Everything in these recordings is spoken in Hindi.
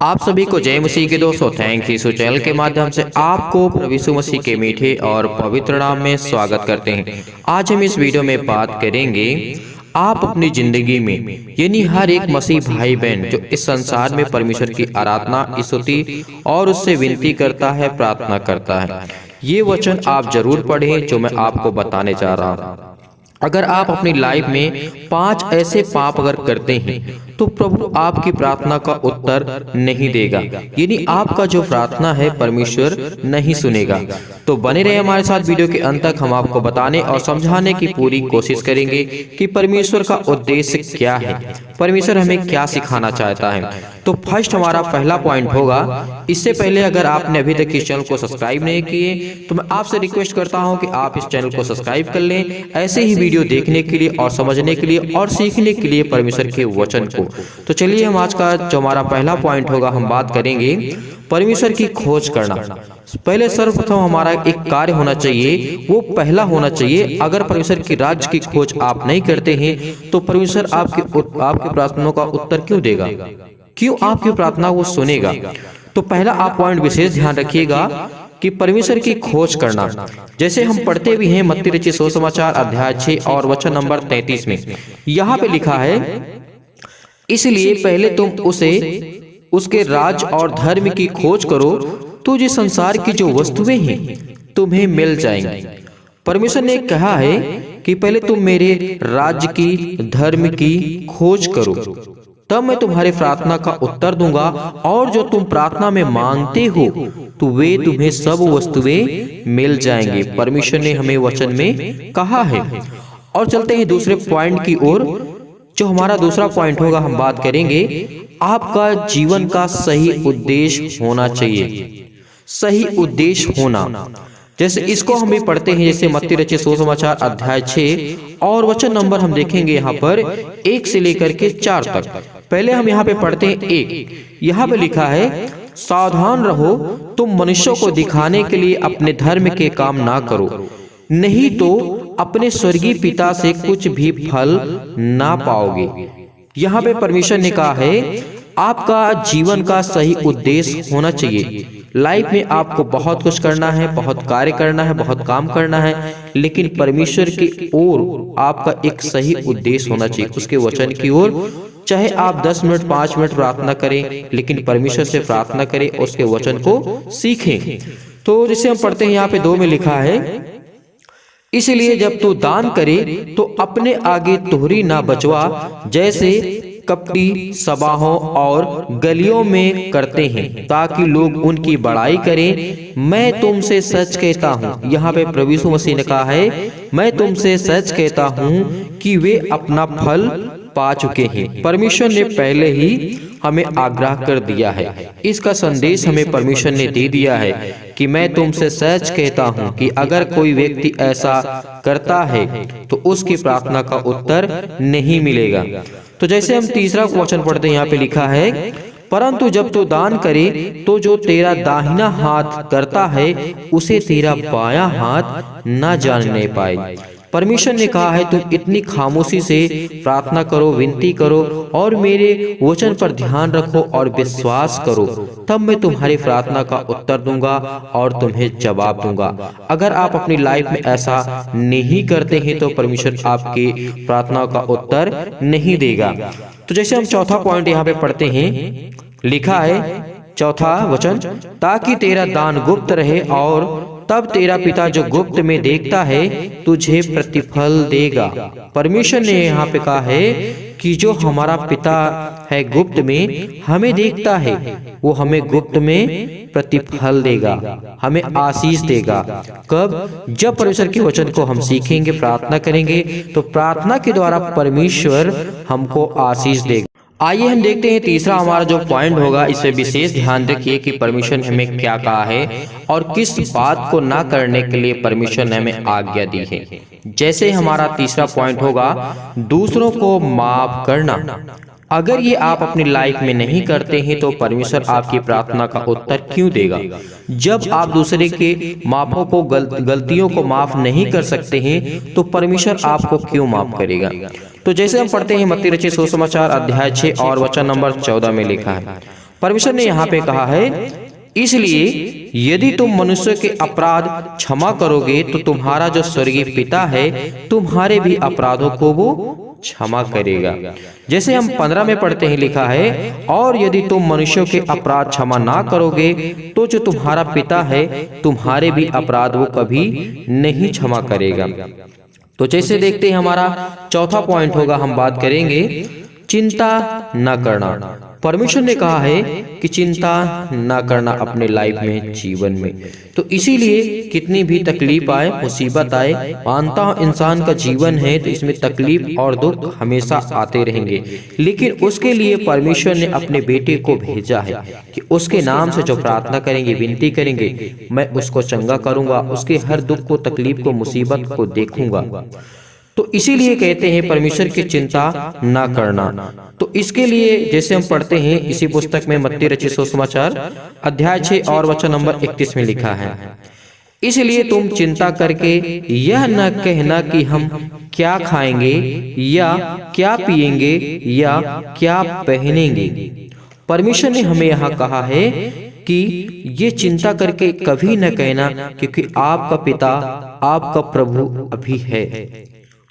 आप सभी को जय मसीह के दोस्तों, थैंक यू चैनल के माध्यम से आपको प्रभु यीशु मसीह के मीठे और पवित्र नाम में स्वागत करते हैं। आज हम इस वीडियो में बात करेंगे आप अपनी जिंदगी में यानी हर एक मसीह भाई बहन जो इस संसार में परमेश्वर की आराधना, स्तुति और उससे विनती करता है, प्रार्थना करता है, ये वचन आप जरूर पढ़ें जो मैं आपको बताने जा रहा हूँ। अगर आप अपनी लाइफ में 5 ऐसे पाप अगर करते हैं तो प्रभु आपकी प्रार्थना का उत्तर नहीं देगा, यानी आपका जो प्रार्थना है परमेश्वर नहीं सुनेगा। तो बने रहे हमारे साथ, वीडियो के अंत तक हम आपको बताने और समझाने की पूरी कोशिश करेंगे कि परमेश्वर का उद्देश्य क्या है, परमेश्वर हमें क्या सिखाना चाहता है। तो फर्स्ट हमारा पहला पॉइंट होगा, इससे पहले अगर आपने अभी तक इस चैनल को सब्सक्राइब नहीं किए तो मैं आपसे रिक्वेस्ट करता हूं कि आप इस चैनल को सब्सक्राइब कर लें, ऐसे ही वीडियो देखने के लिए और समझने के लिए और सीखने के लिए परमेश्वर के वचन को। तो चलिए हम आज का जो हमारा पहला पॉइंट होगा, हम बात करेंगे परमेश्वर की खोज करना। पहले सर्वप्रथम हमारा एक कार्य होना चाहिए, वो पहला होना चाहिए। अगर परमेश्वर की राज्य की खोज आप नहीं करते हैं तो परमेश्वर आपकी प्रार्थनाओं का उत्तर क्यों देगा, क्यों आपकी प्रार्थना वो सुनेगा। तो पहला आप पॉइंट विशेष ध्यान रखिएगा कि परमेश्वर की खोज करना। जैसे हम पढ़ते भी हैं मत्ती रचित सुसमाचार अध्याय 6 और वचन नंबर 33 में यहाँ पे लिखा है, इसलिए पहले तुम उसके राज और धर्म की खोज करो तो जो संसार की जो वस्तुएं हैं तुम्हें मिल जाएंगी। परमेश्वर ने कहा है कि पहले तुम मेरे राज्य की, धर्म की खोज करो, तब मैं तुम्हारे प्रार्थना का उत्तर दूंगा और जो तुम प्रार्थना में मांगते हो तो वे तुम्हें सब वस्तुएं मिल जाएंगी। परमेश्वर ने हमें वचन में कहा है। और चलते हैं दूसरे पॉइंट की ओर। जो हमारा दूसरा पॉइंट होगा, हम बात करेंगे आपका जीवन का सही उद्देश्य होना चाहिए। सही उद्देश्य होना, जैसे इसको हम भी पढ़ते हैं, जैसे मत्ती रचित सुसमाचार अध्याय 6 और वचन नंबर हम देखेंगे यहाँ पर 1 से लेकर के 4 तक। पहले हम यहाँ पे पढ़ते हैं 1। यहाँ पे लिखा है, सावधान रहो, तुम मनुष्यों को दिखाने के लिए अपने धर्म के काम ना करो, नहीं तो अपने स्वर्गीय पिता से कुछ भी फल ना पाओगे। यहाँ पे परमेश्वर ने कहा है आपका जीवन का सही उद्देश्य होना चाहिए। लाइफ में आपको बहुत कुछ करना है, बहुत कार्य करना है, बहुत काम करना है, लेकिन परमेश्वर की ओर आपका एक सही उद्देश्य होना चाहिए, उसके वचन की ओर। चाहे आप 10 मिनट 5 मिनट प्रार्थना करें, लेकिन परमेश्वर से प्रार्थना करें, उसके वचन को सीखें। तो जैसे हम पढ़ते हैं यहाँ पे 2 में लिखा है, इसलिए जब तू दान करे तो अपने आगे तोहरी ना बचवा, जैसे कपटी सभाओं और गलियों में करते हैं, ताकि लोग उनकी बड़ाई करें। मैं तुमसे सच कहता हूँ, यहाँ पे प्रभु यीशु मसीह ने कहा है, मैं तुमसे सच कहता हूँ कि वे अपना फल पा चुके हैं। परमेश्वर ने पहले ही हमें आग्रह कर दिया है, इसका संदेश हमें परमेश्वर ने दे दिया है कि मैं तुमसे सच कहता हूं कि अगर कोई व्यक्ति ऐसा करता है तो उसकी प्रार्थना का उत्तर नहीं मिलेगा। तो जैसे हम तीसरा वचन पढ़ते हैं, यहाँ पे लिखा है, परंतु जब तू दान करे तो जो तेरा दाहिना हाथ करता है उसे तेरा बायां हाथ न जानने पाए। परमेश्वर ने कहा है तुम इतनी खामोशी से प्रार्थना करो, विनती करो और मेरे वचन पर ध्यान रखो और विश्वास करो, तब मैं तुम्हारी प्रार्थना का उत्तर दूंगा और तुम्हें जवाब दूंगा। अगर आप अपनी लाइफ में ऐसा नहीं करते हैं तो परमेश्वर आपकी प्रार्थना का उत्तर नहीं देगा। तो जैसे हम चौथा पॉइंट यहाँ पे पढ़ते हैं, लिखा है चौथा वचन, ताकि तेरा दान गुप्त रहे और तब तेरा पिता जो गुप्त में देखता है तुझे प्रतिफल देगा। परमेश्वर ने यहाँ पे कहा है कि जो हमारा पिता है गुप्त में हमें देखता है, वो हमें गुप्त में प्रतिफल देगा, हमें आशीष देगा। कब? जब परमेश्वर के वचन को हम सीखेंगे, प्रार्थना करेंगे, तो प्रार्थना के द्वारा परमेश्वर हमको आशीष देगा। आइए हम देखते हैं तीसरा हमारा जो पॉइंट होगा, इस पे विशेष ध्यान रखिए कि परमेश्वर ने हमें क्या कहा है और किस बात को ना करने के लिए परमेश्वर ने हमें आज्ञा दी है। जैसे हमारा तीसरा पॉइंट होगा, दूसरों को माफ करना। अगर ये आप अपनी लाइफ में नहीं करते हैं तो परमेश्वर आपकी प्रार्थना का उत्तर क्यों देगा। जब आप दूसरे के माफों को गलतियों को माफ नहीं कर सकते हैं तो परमेश्वर आपको क्यों माफ करेगा। तो जैसे हम पढ़ते हैं मत्ती रचित सुसमाचार अध्याय 6 और वचन नंबर 14 में लिखा है, परमेश्वर ने यहाँ पे कहा है, इसलिए यदि तुम मनुष्य के अपराध क्षमा करोगे तो तुम्हारा जो स्वर्गीय पिता है तुम्हारे भी अपराधों को वो क्षमा करेगा। जैसे हम 15 में पढ़ते हैं, लिखा है, और यदि तुम मनुष्यों के अपराध क्षमा ना करोगे तो जो तुम्हारा पिता है तुम्हारे भी अपराध वो कभी नहीं क्षमा करेगा। तो जैसे देखते हैं, हमारा चौथा पॉइंट होगा, हम बात करेंगे चिंता न करना। परमेश्वर ने कहा है कि चिंता ना करना अपने लाइफ में, जीवन में। तो इसीलिए कितनी भी तकलीफ आए, मुसीबत आए, मानता हूं इंसान का जीवन है तो इसमें तकलीफ और दुख हमेशा आते रहेंगे, लेकिन उसके लिए परमेश्वर ने अपने बेटे को भेजा है कि उसके नाम से जो प्रार्थना करेंगे, विनती करेंगे, मैं उसको चंगा करूंगा, उसके हर दुख को, तकलीफ को, मुसीबत को देखूंगा। तो इसीलिए कहते हैं परमेश्वर की चिंता ना करना। तो इसके लिए जैसे हम पढ़ते हैं इसी पुस्तक में मत्ती रचित सुसमाचार अध्याय 6 और वचन नंबर 31 में लिखा है, इसलिए तुम चिंता करके यह न कहना कि हम क्या खाएंगे या क्या पिएंगे या क्या पहनेंगे। परमेश्वर ने हमें यहाँ कहा है कि ये चिंता करके कभी न कहना, क्योंकि आपका पिता, आपका प्रभु अभी है,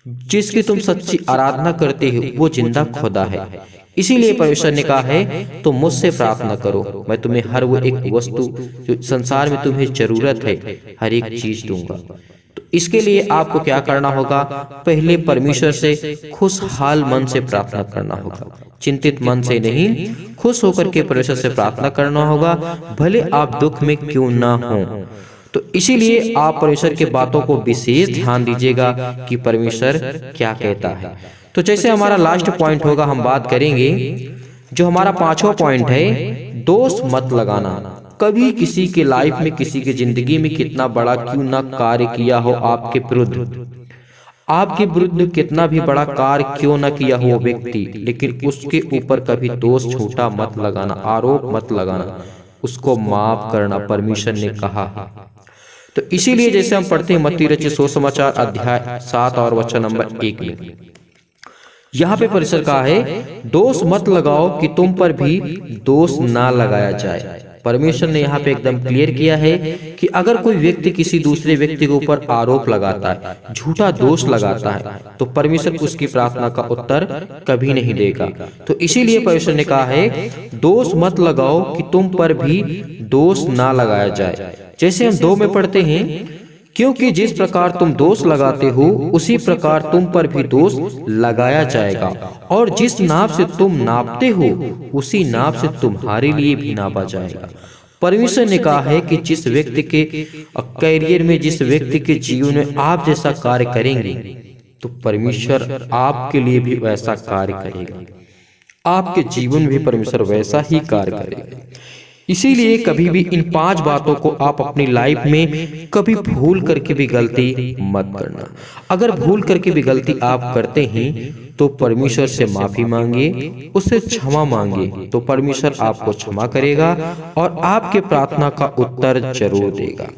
जिसकी तुम सच्ची आराधना करते हो वो जिंदा खुदा है। इसीलिए परमेश्वर ने कहा है तो मुझसे प्रार्थना करो, मैं तुम्हें हर वो एक वस्तु जो संसार में तुम्हें जरूरत है हर एक चीज दूंगा। तो इसके लिए आपको क्या करना होगा, पहले परमेश्वर से खुशहाल मन से प्रार्थना करना होगा, चिंतित मन से नहीं, खुश होकर के परमेश्वर से प्रार्थना करना होगा, भले आप दुख में क्यों ना हो। तो इसीलिए आप परमेश्वर की बातों को विशेष ध्यान दीजिएगा कि परमेश्वर क्या कहता है। तो जैसे हमारा लास्ट पॉइंट होगा, हम बात करेंगे जो हमारा 5वां पॉइंट है, दोष मत लगाना। कभी किसी के लाइफ में, किसी की जिंदगी में कितना बड़ा क्यों ना कार्य किया हो आपके विरुद्ध, आपके विरुद्ध कितना भी बड़ा कार्य क्यों ना किया हो वो व्यक्ति, लेकिन उसके ऊपर कभी दोष छोटा मत लगाना, आरोप मत लगाना, उसको माफ करना परमेश्वर ने कहा है। तो इसीलिए जैसे हम पढ़ते हैं मत्ती रचित सुसमाचार अध्याय 7 और वचन नंबर 1 में, यहाँ पे परमेश्वर कहा है, दोष मत लगाओ कि तुम पर भी दोष ना लगाया जाए। परमेश्वर ने यहाँ पे एकदम क्लियर किया है कि अगर कोई व्यक्ति किसी दूसरे व्यक्ति के ऊपर आरोप लगाता है, झूठा दोष लगाता है, तो परमेश्वर उसकी प्रार्थना का उत्तर कभी नहीं देगा। तो इसीलिए परमेश्वर ने कहा है, दोष मत लगाओ कि तुम पर भी दोष ना लगाया जाए। जैसे हम 2 में पढ़ते हैं, क्योंकि जिस प्रकार तुम दोष लगाते हो उसी प्रकार तुम पर भी दोष लगाया जाएगा, और जिस नाप से तुम नापते हो उसी नाप से तुम्हारे लिए भी नापा जाएगा। परमेश्वर ने कहा है कि जिस व्यक्ति के करियर में, जिस व्यक्ति के जीवन में आप जैसा कार्य करेंगे तो परमेश्वर आपके लिए भी वैसा कार्य करेगा, आपके जीवन में भी परमेश्वर वैसा ही कार्य करेगा। इसीलिए कभी भी इन 5 बातों को आप अपनी लाइफ में कभी भूल करके भी गलती मत करना। अगर भूल करके भी गलती आप करते हैं तो परमेश्वर से माफी मांगिए, उससे क्षमा मांगिए, तो परमेश्वर आपको क्षमा करेगा और आपके प्रार्थना का उत्तर जरूर देगा।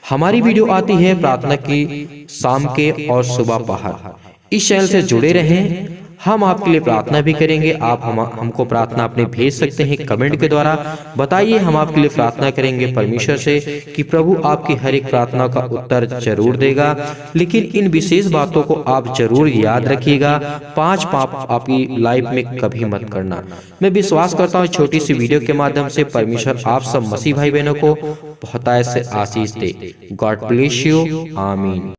हमारी वीडियो आती है प्रार्थना की शाम के और सुबह पहर। इस चैनल से जुड़े रहें, हम आपके लिए प्रार्थना भी करेंगे। आप हमको प्रार्थना अपने भेज सकते हैं कमेंट के द्वारा, बताइए, हम आपके लिए प्रार्थना करेंगे परमेश्वर से कि प्रभु आपकी हर एक प्रार्थना का उत्तर जरूर देगा। लेकिन इन विशेष बातों को आप जरूर याद रखिएगा, 5 पाप आपकी लाइफ में कभी मत करना। मैं विश्वास करता हूँ छोटी सी वीडियो के माध्यम से परमेश्वर आप सब मसीह भाई बहनों को बहुत से आशीष दे। गॉड ब्लेस यू, आमीन।